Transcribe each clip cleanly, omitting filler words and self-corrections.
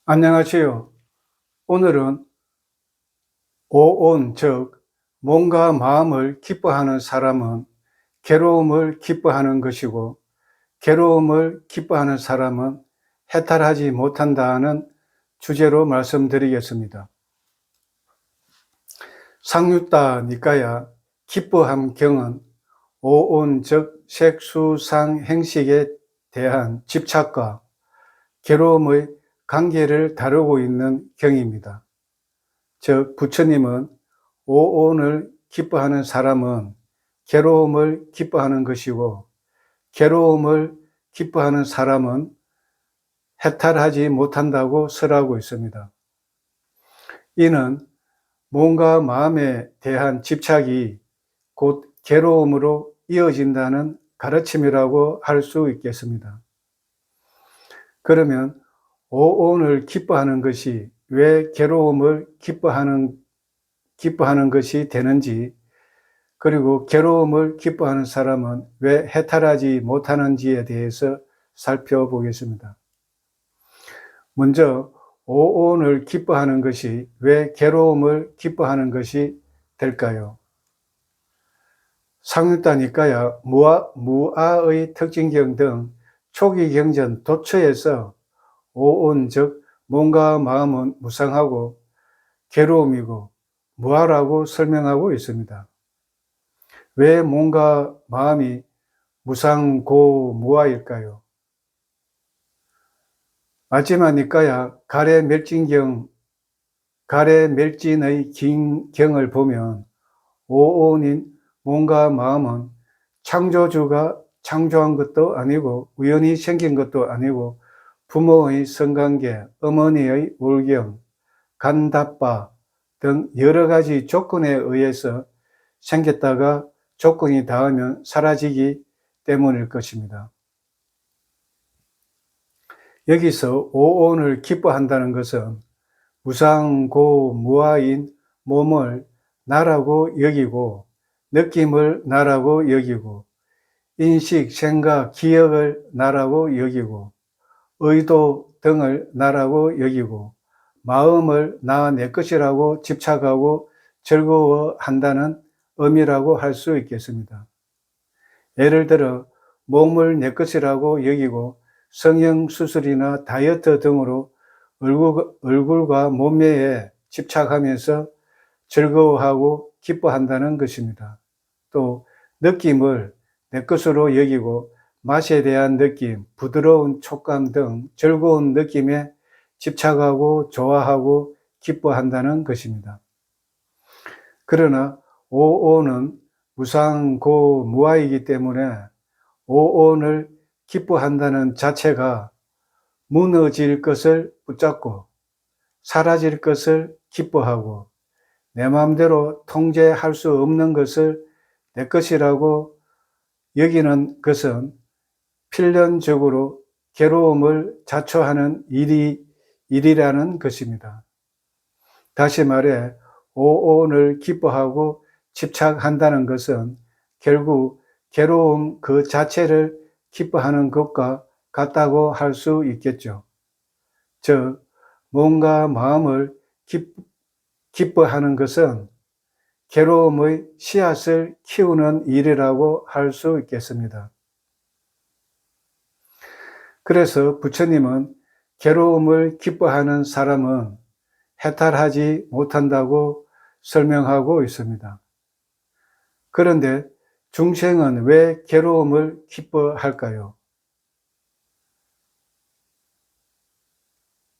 안녕하세요. 오늘은 오온, 즉 몸과 마음을 기뻐하는 사람은 괴로움을 기뻐하는 것이고, 괴로움을 기뻐하는 사람은 해탈하지 못한다는 주제로 말씀드리겠습니다. 상유타 니까야 기뻐함경은 오온, 즉 색수상 행식에 대한 집착과 괴로움의 관계를 다루고 있는 경입니다. 즉 부처님은 오온을 기뻐하는 사람은 괴로움을 기뻐하는 것이고, 괴로움을 기뻐하는 사람은 해탈하지 못한다고 설하고 있습니다. 이는 몸과 마음에 대한 집착이 곧 괴로움으로 이어진다는 가르침이라고 할 수 있겠습니다. 그러면 오온을 기뻐하는 것이 왜 괴로움을 기뻐하는 것이 되는지, 그리고 괴로움을 기뻐하는 사람은 왜 해탈하지 못하는지에 대해서 살펴보겠습니다. 먼저 오온을 기뻐하는 것이 왜 괴로움을 기뻐하는 것이 될까요? 상유타 니까야 무아의 특징경 등 초기 경전 도처에서 오온, 즉 몸과 마음은 무상하고 괴로움이고 무아라고 설명하고 있습니다. 왜 몸과 마음이 무상고무아일까요? 마지막 니까야 가레멜진의 긴 경을 보면 오온인 몸과 마음은 창조주가 창조한 것도 아니고 우연히 생긴 것도 아니고 부모의 성관계, 어머니의 월경, 간다빠 등 여러 가지 조건에 의해서 생겼다가 조건이 닿으면 사라지기 때문일 것입니다. 여기서 오온을 기뻐한다는 것은 무상고무아인 몸을 나라고 여기고, 느낌을 나라고 여기고, 인식, 생각, 기억을 나라고 여기고, 의도 등을 나라고 여기고, 마음을 내 것이라고 집착하고 즐거워한다는 의미라고 할 수 있겠습니다. 예를 들어 몸을 내 것이라고 여기고 성형수술이나 다이어트 등으로 얼굴과 몸매에 집착하면서 즐거워하고 기뻐한다는 것입니다. 또 느낌을 내 것으로 여기고 맛에 대한 느낌, 부드러운 촉감 등 즐거운 느낌에 집착하고 좋아하고 기뻐한다는 것입니다. 그러나 오온은 무상고무아이기 때문에 오온을 기뻐한다는 자체가 무너질 것을 붙잡고 사라질 것을 기뻐하고 내 마음대로 통제할 수 없는 것을 내 것이라고 여기는 것은 필연적으로 괴로움을 자초하는 일이라는 것입니다. 다시 말해 오온을 기뻐하고 집착한다는 것은 결국 괴로움 그 자체를 기뻐하는 것과 같다고 할 수 있겠죠. 즉 몸과 마음을 기뻐하는 것은 괴로움의 씨앗을 키우는 일이라고 할 수 있겠습니다. 그래서 부처님은 괴로움을 기뻐하는 사람은 해탈하지 못한다고 설명하고 있습니다. 그런데 중생은 왜 괴로움을 기뻐할까요?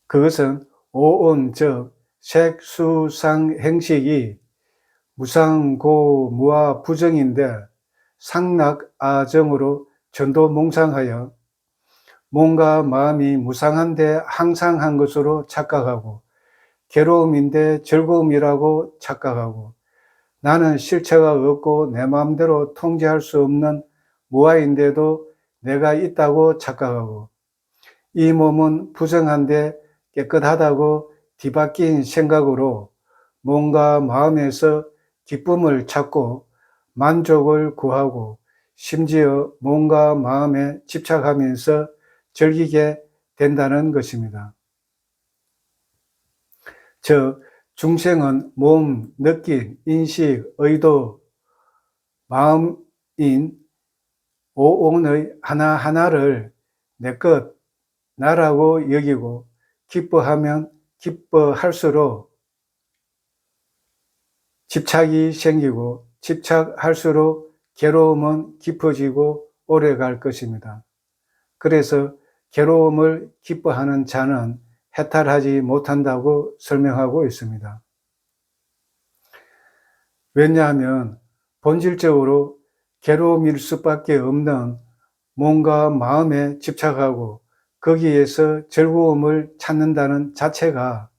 그것은 오온, 즉 색수상 행식이 무상고무아 부정인데 상락아정으로 전도몽상하여 몸과 마음이 무상한데 항상한 것으로 착각하고 괴로움인데 즐거움이라고 착각하고 나는 실체가 없고 내 마음대로 통제할 수 없는 무아인데도 내가 있다고 착각하고 이 몸은 부정한데 깨끗하다고 뒤바뀐 생각으로 몸과 마음에서 기쁨을 찾고 만족을 구하고 심지어 몸과 마음에 집착하면서 즐기게 된다는 것입니다. 즉 중생은 몸, 느낌, 인식, 의도, 마음인 오온의 하나하나를 내 것, 나라고 여기고 기뻐하면 기뻐할수록 집착이 생기고 집착할수록 괴로움은 깊어지고 오래갈 것입니다. 그래서 괴로움을 기뻐하는 자는 해탈하지 못한다고 설명하고 있습니다. 왜냐하면 본질적으로 괴로움일 수밖에 없는 몸과 마음에 집착하고 거기에서 즐거움을 찾는다는 자체가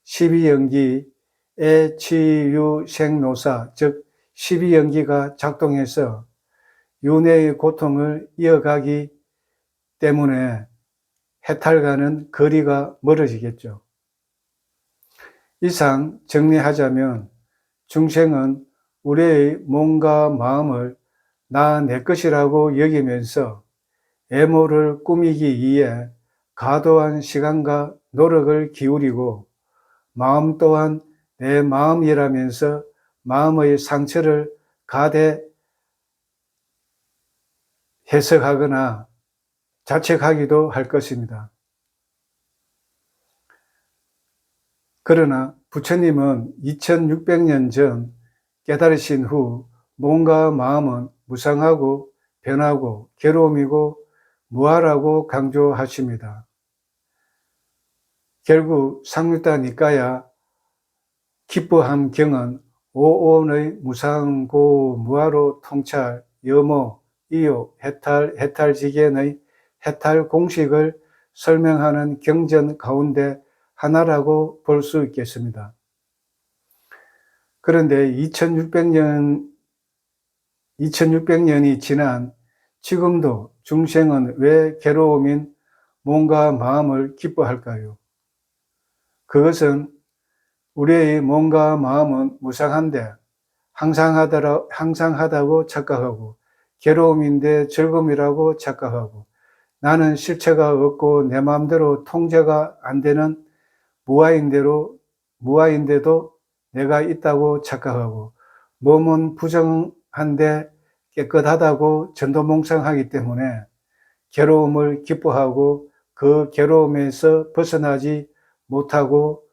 12연기의 치유생노사, 즉 12연기가 작동해서 윤회의 고통을 이어가기 때문에 해탈과는 거리가 멀어지겠죠. 이상 정리하자면 중생은 우리의 몸과 마음을 나 내 것이라고 여기면서 애모를 꾸미기 위해 과도한 시간과 노력을 기울이고 마음 또한 내 마음이라면서 마음의 상처를 가대 해석하거나 자책하기도 할 것입니다. 그러나 부처님은 2600년 전 깨달으신 후 몸과 마음은 무상하고 변하고 괴로움이고 무아라고 강조하십니다. 결국 상류타 니까야 기뻐함경은 오온의 무상고 무아로 통찰, 여모, 이욕, 해탈지견의 해탈 공식을 설명하는 경전 가운데 하나라고 볼 수 있겠습니다. 그런데 2600년이 지난 지금도 중생은 왜 괴로움인 몸과 마음을 기뻐할까요? 그것은 우리의 몸과 마음은 무상한데 항상하다고 착각하고 괴로움인데 즐거움이라고 착각하고 나는 실체가 없고 내 마음대로 통제가 안 되는 무아인데도 내가 있다고 착각하고 몸은 부정한데 깨끗하다고 전도몽상하기 때문에 괴로움을 기뻐하고 그 괴로움에서 벗어나지 못하고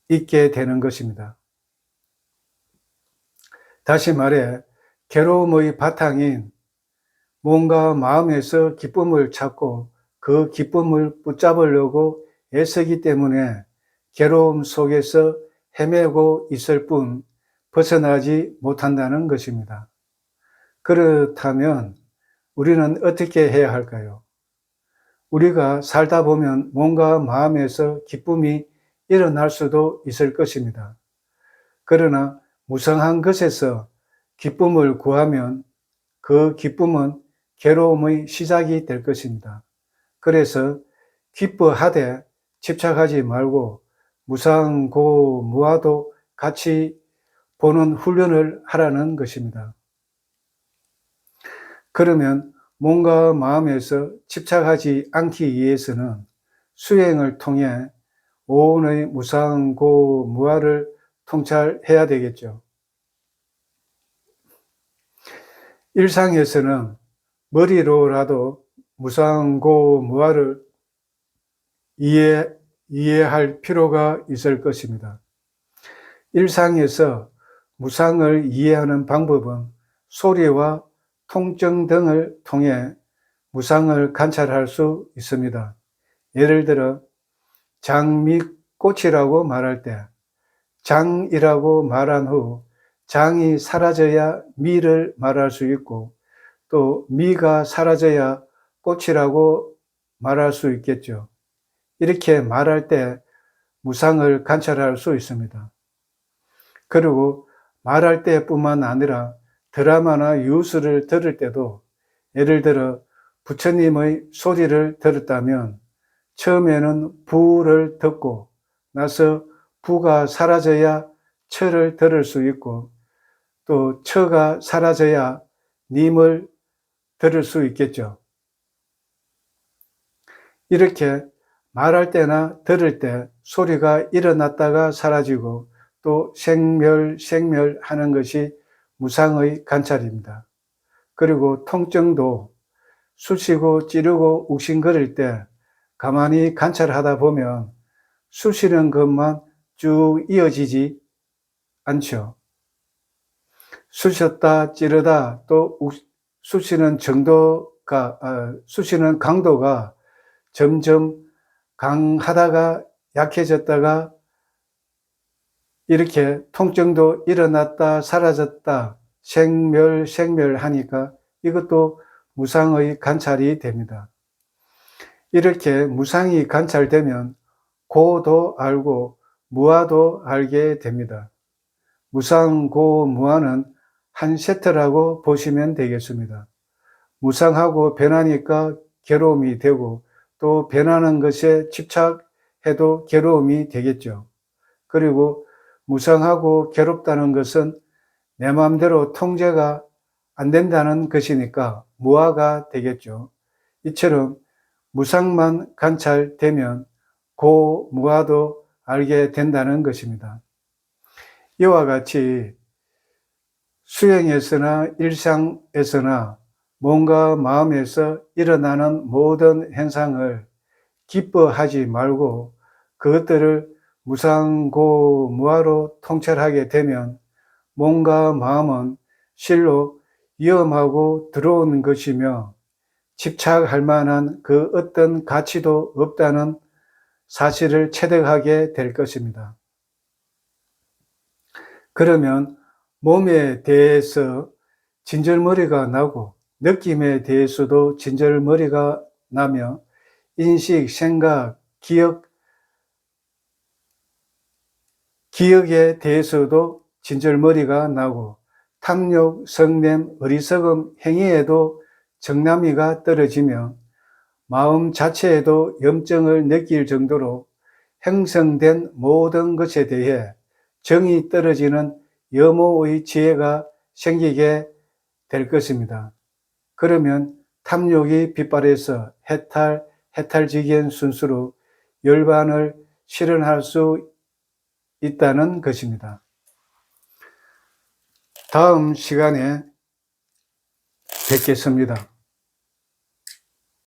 있게 되는 것입니다. 다시 말해 괴로움의 바탕인 몸과 마음에서 기쁨을 찾고 그 기쁨을 붙잡으려고 애쓰기 때문에 괴로움 속에서 헤매고 있을 뿐 벗어나지 못한다는 것입니다. 그렇다면 우리는 어떻게 해야 할까요? 우리가 살다 보면 몸과 마음에서 기쁨이 일어날 수도 있을 것입니다. 그러나 무성한 것에서 기쁨을 구하면 그 기쁨은 괴로움의 시작이 될 것입니다. 그래서 기뻐하되 집착하지 말고 무상고무아도 같이 보는 훈련을 하라는 것입니다. 그러면 몸과 마음에서 집착하지 않기 위해서는 수행을 통해 오온의 무상고무아를 통찰해야 되겠죠. 일상에서는 머리로라도 무상고무아를 이해할 필요가 있을 것입니다. 일상에서 무상을 이해하는 방법은 소리와 통증 등을 통해 무상을 관찰할 수 있습니다. 예를 들어 장 및 꽃이라고 말할 때 장이라고 말한 후 장이 사라져야 미를 말할 수 있고 또 미가 사라져야 꽃이라고 말할 수 있겠죠. 이렇게 말할 때 무상을 관찰할 수 있습니다. 그리고 말할 때뿐만 아니라 드라마나 뉴스를 들을 때도 예를 들어 부처님의 소리를 들었다면 처음에는 부를 듣고 나서 부가 사라져야 처를 들을 수 있고 또 처가 사라져야 님을 들을 수 있겠죠. 이렇게 말할 때나 들을 때 소리가 일어났다가 사라지고 또 생멸하는 것이 무상의 관찰입니다. 그리고 통증도 쑤시고 찌르고 욱신거릴 때 가만히 관찰하다 보면 쑤시는 것만 쭉 이어지지 않죠. 쑤셨다 찌르다 또 쑤시는 쑤시는 강도가 점점 강하다가 약해졌다가 이렇게 통증도 일어났다 사라졌다 생멸하니까 이것도 무상의 관찰이 됩니다. 이렇게 무상이 관찰되면 고도 알고 무아도 알게 됩니다. 무상, 고, 무아는 한 세트라고 보시면 되겠습니다. 무상하고 변하니까 괴로움이 되고 또 변하는 것에 집착해도 괴로움이 되겠죠. 그리고 무상하고 괴롭다는 것은 내 마음대로 통제가 안 된다는 것이니까 무아가 되겠죠. 이처럼 무상만 관찰되면 고, 무아도 알게 된다는 것입니다. 이와 같이 수행에서나 일상에서나 몸과 마음에서 일어나는 모든 현상을 기뻐하지 말고 그것들을 무상고 무아로 통찰하게 되면 몸과 마음은 실로 위험하고 더러운 것이며 집착할 만한 그 어떤 가치도 없다는 사실을 체득하게 될 것입니다. 그러면 몸에 대해서 진절머리가 나고 느낌에 대해서도 진절머리가 나며 인식, 생각, 기억에 대해서도 진절머리가 나고 탐욕, 성냄, 어리석음, 행위에도 정남이가 떨어지며 마음 자체에도 염증을 느낄 정도로 형성된 모든 것에 대해 정이 떨어지는 염오의 지혜가 생기게 될 것입니다. 그러면 탐욕이 빗발해서 해탈지기한 순수로 열반을 실현할 수 있다는 것입니다. 다음 시간에 뵙겠습니다.